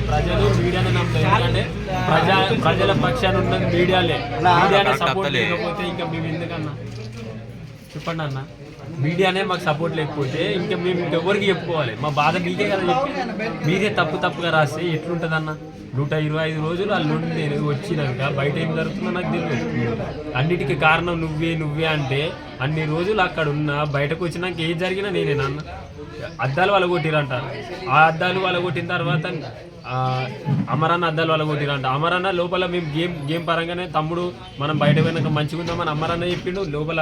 ప్రజలు మీడియానే నమ్ముతారు. ఎందుకంటే ప్రజల పక్షాన ఉన్నది మీడియానే సపోర్ట్ లేకపోతే ఇంకా మేము ఎందుకన్నా చెప్పండి అన్న. మీడియానే మాకు సపోర్ట్ లేకపోతే ఇంకా మేము ఇంకెవరికి చెప్పుకోవాలి? మా బాధ మీకే కదా చెప్పి మీరే తప్పుగా రాస్తే ఎట్లుంటుంది అన్న? 125 రోజులు వాళ్ళ నుండి నేను వచ్చినాక బయట ఏం జరుగుతుందో నాకు తెలియదు. అన్నిటికీ కారణం నువ్వే అంటే అన్ని రోజులు అక్కడ ఉన్నా బయటకు వచ్చినాక ఏం జరిగినా నేనేనా అన్న? అద్దాలు వలగొట్టిరంట. ఆ అద్దాలు వలగొట్టిన తర్వాత అమరన్న అద్దాలు వలగొట్టిరంట. అమరన్న లోపల మేము గేమ్ పరంగానే తమ్ముడు మనం బయట పోయినాక మంచిగా ఉందామని అమరన్న చెప్పిండు. లోపల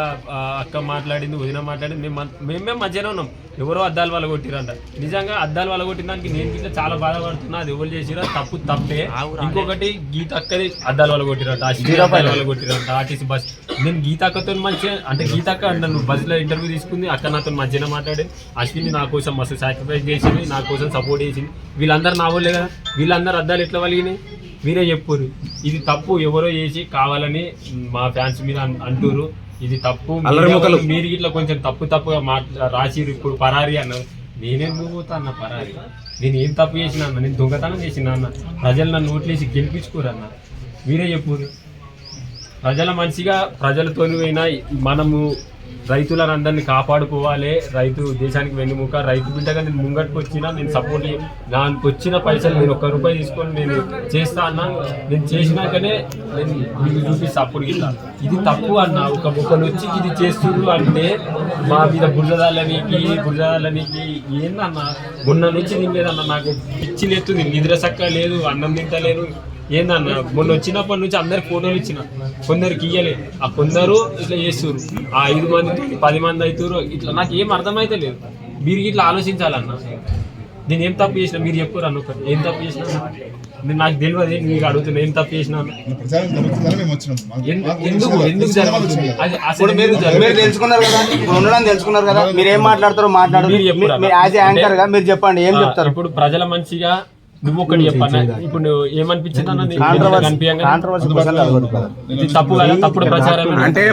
అక్క మాట్లాడింది, వదిన మాట్లాడింది, మేమే మధ్యలో ఉన్నాం. ఎవరో అద్దాలు వలగొట్టిరంట. నిజంగా అద్దాలు వలగొట్టిన దానికి నేను ఇట్లా చాలా బాధపడుతున్నా. అది ఎవరు చేసిరా తప్పే. ఇంకొకటి గీతక్కది అద్దాలు వలగొట్టిరంట, వలగొట్టిరంట ఆర్టీసీ బస్. నేను గీతక్కతో మంచిగా అంటే గీతక్క నన్ను బస్సులో ఇంటర్వ్యూ తీసుకుంది. అక్క నాతో మంచిగా మాట్లాడి అశ్విని నా కోసం మస్తు సాక్రిఫైస్ చేసింది, నా కోసం సపోర్ట్ చేసింది. వీళ్ళందరూ నా వాళ్ళే కదా. వీళ్ళందరూ అద్దాలు ఎట్లా వలిగినాయి మీరే చెప్పురు. ఇది తప్పు ఎవరో చేసి కావాలని మా ఫ్యాన్స్ మీద అంటురు. ఇది తప్పు. మీరు ఇట్లా కొంచెం తప్పుగా రాసిరు. ఇప్పుడు పరారి అన్నారు. నేనెందుకు పోతా అన్న పరారి? నేను ఏం తప్పు చేసినా అన్న? నేను దొంగతనం చేసిన అన్న? ప్రజలు నన్ను ఓట్లేసి గెలిపించుకోరన్న. మీరే చెప్పురు. ప్రజల మనిషిగా ప్రజలతోని పోయినా మనము రైతులను అందరినీ కాపాడుకోవాలి. రైతు దేశానికి వెన్నుముక. రైతు బిడ్డగా నేను ముంగట్టుకు వచ్చినా నేను సపోర్ట్ దానికి వచ్చిన పైసలు నేను ₹1 తీసుకొని నేను చేస్తా అన్నా. నేను చేసినాకనే నేను మీకు చూపిస్తా అప్పుడు గిట్లా. ఇది తప్పు అన్న. ఒకరు వచ్చి ఇది చేస్తున్నారు అంటే మా మీద బురదలనికి ఏందన్న? మొన్న నుంచి తినలేదన్న. నాకు పిచ్చి లేస్తుంది, నిద్ర సక్క లేదు, అన్నం తింటలేను. ఏందన్న మొన్న వచ్చినప్పటి నుంచి అందరికి ఫోటోలు ఇచ్చిన, కొందరికి ఇయ్యలే. ఆ కొందరు ఇట్లా చేస్తున్నారు. ఆ 5 మంది 10 మంది అవుతారు. ఇట్లా నాకు ఏం అర్థమైతే లేదు. మీరు ఇట్లా ఆలోచించాలన్న. నేను ఏం తప్పు చేసినా మీరు చెప్పురు అన్న. ఒకటి ఏం తప్పు చేసినా నేను నాకు తెలియదు. మీకు అడుగుతున్నా ఏం తప్పు చేసినా ఎందుకు జరుగుతుంది? అసలు మీరు తెలుసుకున్నారు కదా, ఇప్పుడు ఉండడం తెలుసుకున్నారు కదా, మీరు ఏం మాట్లాడతారో మాట్లాడారు. మీరు చెప్పండి ఏం చెప్తారు. ఇప్పుడు ప్రజల మంచిగా నువ్వు ఒకటి చెప్పన్నా. ఇప్పుడు నువ్వు ఏమనిపించింది అన్న? తప్పు కదా, తప్పుడు ప్రచారం అంటే